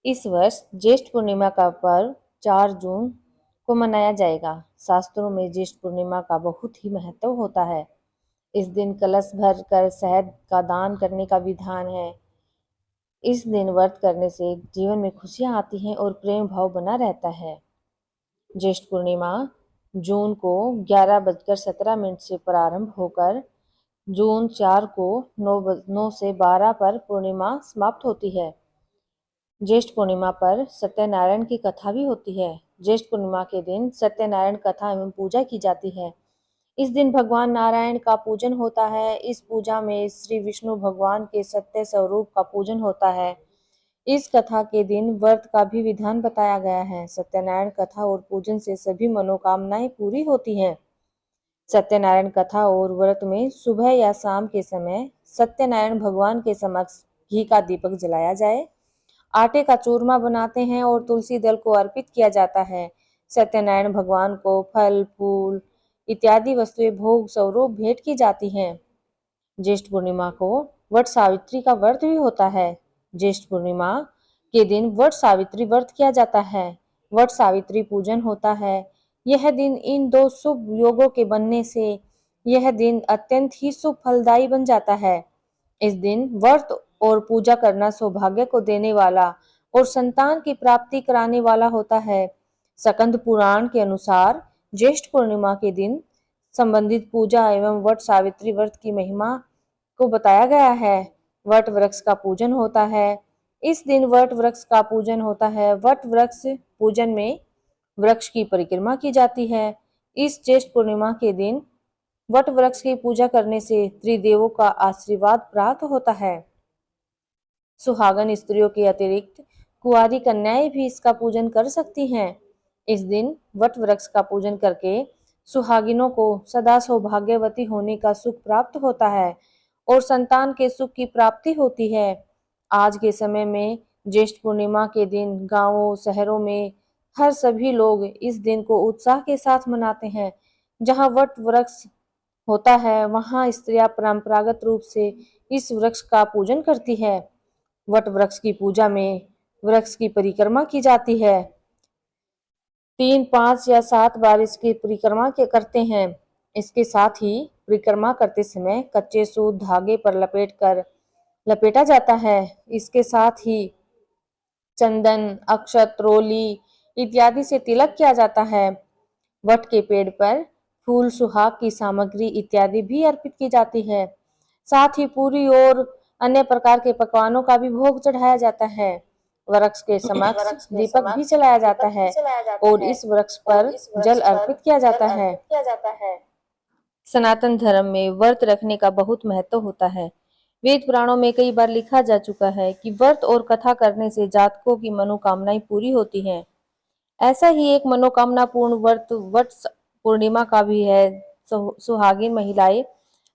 इस वर्ष ज्येष्ठ पूर्णिमा का पर्व 4 जून को मनाया जाएगा। शास्त्रों में ज्येष्ठ पूर्णिमा का बहुत ही महत्व होता है। इस दिन कलश भर कर शहद का दान करने का विधान है। इस दिन व्रत करने से जीवन में खुशियां आती हैं और प्रेम भाव बना रहता है। ज्येष्ठ पूर्णिमा जून को 11:17 से प्रारंभ होकर जून 4 को 9 से 12 पर पूर्णिमा समाप्त होती है। ज्येष्ठ पूर्णिमा पर सत्यनारायण की कथा भी होती है। ज्येष्ठ पूर्णिमा के दिन सत्यनारायण कथा एवं पूजा की जाती है। इस दिन भगवान नारायण का पूजन होता है। इस पूजा में श्री विष्णु भगवान के सत्य स्वरूप का पूजन होता है। इस कथा के दिन व्रत का भी विधान बताया गया है। सत्यनारायण कथा और पूजन से सभी मनोकामनाएं पूरी होती हैं। सत्यनारायण कथा और व्रत में सुबह या शाम के समय सत्यनारायण भगवान के समक्ष घी का दीपक जलाया जाए, आटे का चूरमा बनाते हैं और तुलसी दल को अर्पित किया जाता है। सत्यनारायण भगवान को फल, फूल इत्यादि वस्तुएं भोग स्वरूप भेंट की जाती हैं। ज्येष्ठ पूर्णिमा को वट सावित्री का व्रत भी होता है। ज्येष्ठ पूर्णिमा के दिन वट सावित्री व्रत किया जाता है। वट सावित्री पूजन होता है। यह दिन इन दो शुभ योगों के बनने से यह दिन अत्यंत ही शुभ फलदायी बन जाता है। इस दिन व्रत और पूजा करना सौभाग्य को देने वाला और संतान की प्राप्ति कराने वाला होता है। स्कंद पुराण के अनुसार ज्येष्ठ पूर्णिमा के दिन संबंधित पूजा एवं वट सावित्री व्रत की महिमा को बताया गया है। वट वृक्ष का पूजन होता है। इस दिन वट वृक्ष का पूजन होता है। वट वृक्ष पूजन में वृक्ष की परिक्रमा की जाती है। इस ज्येष्ठ पूर्णिमा के दिन वट वृक्ष की पूजा करने से त्रिदेवों का आशीर्वाद प्राप्त होता है। सुहागन स्त्रियों के अतिरिक्त कुंवारी कन्याएं भी इसका पूजन कर सकती हैं। इस दिन वट वृक्ष का पूजन करके सुहागिनों को सदा सौभाग्यवती होने का सुख प्राप्त होता है और संतान के सुख की प्राप्ति होती है। आज के समय में ज्येष्ठ पूर्णिमा के दिन गांवों शहरों में हर सभी लोग इस दिन को उत्साह के साथ मनाते हैं। जहां वट वृक्ष होता है वहां स्त्रियां परंपरागत रूप से इस वृक्ष का पूजन करती है। वट वृक्ष की पूजा में वृक्ष की परिक्रमा की जाती है। 3, 5 या 7 बार इसकी परिक्रमा करते हैं। इसके साथ ही परिक्रमा करते समय कच्चे सूत धागे पर लपेटा जाता है। इसके साथ ही चंदन, अक्षत, रोली इत्यादि से तिलक किया जाता है। वट के पेड़ पर फूल, सुहाग की सामग्री इत्यादि भी अर्पित की जाती है। साथ ही पूरी और अन्य प्रकार के पकवानों का भी भोग चढ़ाया जाता है। वृक्ष के समक्ष दीपक भी जलाया जाता है और इस वृक्ष पर जल अर्पित किया जाता है। सनातन धर्म में व्रत रखने का बहुत महत्व होता है। वेद पुराणों में कई बार लिखा जा चुका है कि व्रत और कथा करने से जातकों की मनोकामनाएं पूरी होती हैं। ऐसा ही एक मनोकामना पूर्ण व्रत वट पूर्णिमा का भी है। सुहागिन महिलाएं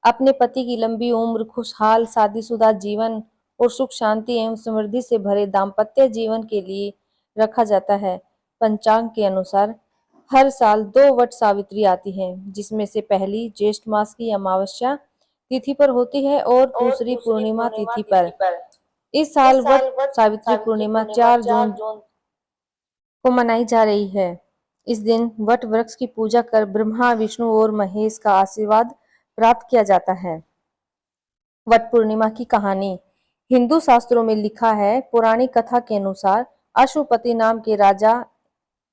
अपने पति की लंबी उम्र, खुशहाल शादीशुदा जीवन और सुख शांति एवं समृद्धि से भरे दाम्पत्य जीवन के लिए रखा जाता है। पंचांग के अनुसार हर साल 2 वट सावित्री आती है, जिसमें से पहली ज्येष्ठ मास की अमावस्या तिथि पर होती है और दूसरी पूर्णिमा तिथि पर। इस साल वट सावित्री पूर्णिमा 4 जून को मनाई जा रही है। इस दिन वट वृक्ष की पूजा कर ब्रह्मा, विष्णु और महेश का आशीर्वाद प्राप्त किया जाता है। वट पूर्णिमा की कहानी हिंदू शास्त्रों में लिखा है। पौराणिक कथा के अनुसार अशुपति नाम के राजा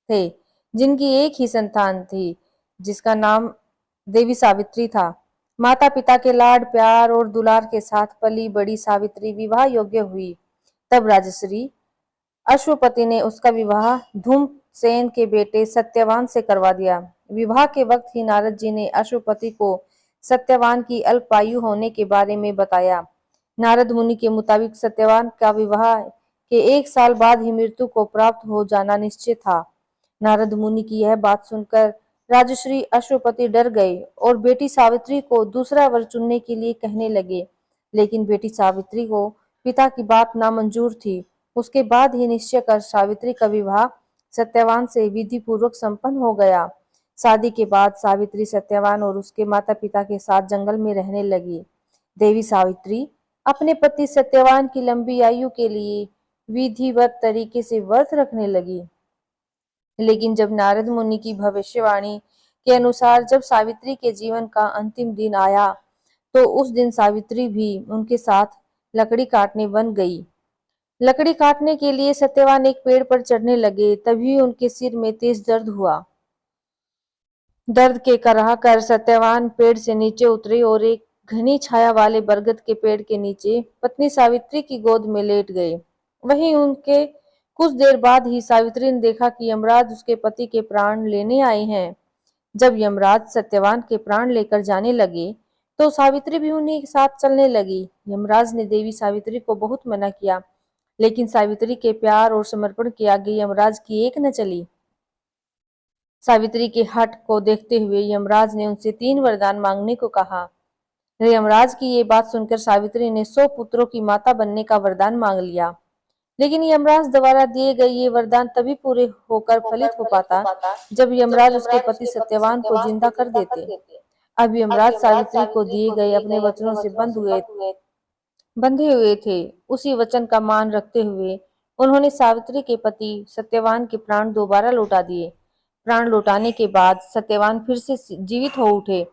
थे, जिनकी एक ही संतान थी, जिसका नाम देवी सावित्री था। माता पिता के लाड प्यार और दुलार के साथ पली बड़ी सावित्री विवाह योग्य हुई। तब राजश्री अश्वपति ने उसका विवाह धूमसेन के बेटे सत्यवान से करवा दिया। विवाह के वक्त ही नारद जी ने अश्वपति को सत्यवान की अल्पायु होने के बारे में बताया। नारद मुनि के मुताबिक सत्यवान का विवाह के 1 साल बाद ही मृत्यु को प्राप्त हो जाना निश्चित था। नारद मुनि की यह बात सुनकर राजश्री अश्वपति डर गए और बेटी सावित्री को दूसरा वर चुनने के लिए कहने लगे, लेकिन बेटी सावित्री को पिता की बात नामंजूर थी। उसके बाद ही निश्चय कर सावित्री का विवाह सत्यवान से विधि पूर्वक संपन्न हो गया। शादी के बाद सावित्री सत्यवान और उसके माता पिता के साथ जंगल में रहने लगी। देवी सावित्री अपने पति सत्यवान की लंबी आयु के लिए विधिवत तरीके से व्रत रखने लगी। लेकिन जब नारद मुनि की भविष्यवाणी के अनुसार जब सावित्री के जीवन का अंतिम दिन आया, तो उस दिन सावित्री भी उनके साथ लकड़ी काटने बन गई। लकड़ी काटने के लिए सत्यवान एक पेड़ पर चढ़ने लगे, तभी उनके सिर में तेज दर्द हुआ। दर्द के कराहकर सत्यवान पेड़ से नीचे उतरे और एक घनी छाया वाले बरगद के पेड़ के नीचे पत्नी सावित्री की गोद में लेट गए। वहीं उनके कुछ देर बाद ही सावित्री ने देखा कि यमराज उसके पति के प्राण लेने आए हैं। जब यमराज सत्यवान के प्राण लेकर जाने लगे, तो सावित्री भी उन्हीं के साथ चलने लगी। यमराज ने देवी सावित्री को बहुत मना किया, लेकिन सावित्री के प्यार और समर्पण के आगे यमराज की एक न चली। सावित्री के हठ को देखते हुए यमराज ने उनसे 3 वरदान मांगने को कहा। यमराज की ये बात सुनकर सावित्री ने 100 पुत्रों की माता बनने का वरदान मांग लिया। लेकिन यमराज द्वारा दिए गए ये वरदान तभी पूरे होकर फलित हो पाता, जब यमराज उसके पति सत्यवान को जिंदा कर देते। अब यमराज सावित्री को दिए गए अपने वचनों से बंधे हुए थे। उसी वचन का मान रखते हुए उन्होंने सावित्री के पति सत्यवान के प्राण दोबारा लौटा दिए। प्राण लौटाने के बाद सत्यवान फिर से जीवित हो उठे।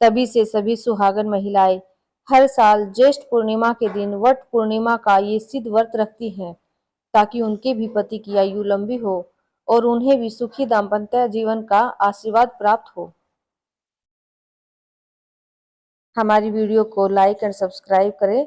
तभी से सभी सुहागन महिलाएं हर साल ज्येष्ठ पूर्णिमा के दिन वट पूर्णिमा का ये सिद्ध व्रत रखती हैं, ताकि उनके भी पति की आयु लंबी हो और उन्हें भी सुखी दाम्पत्य जीवन का आशीर्वाद प्राप्त हो। हमारी वीडियो को लाइक एंड सब्सक्राइब करें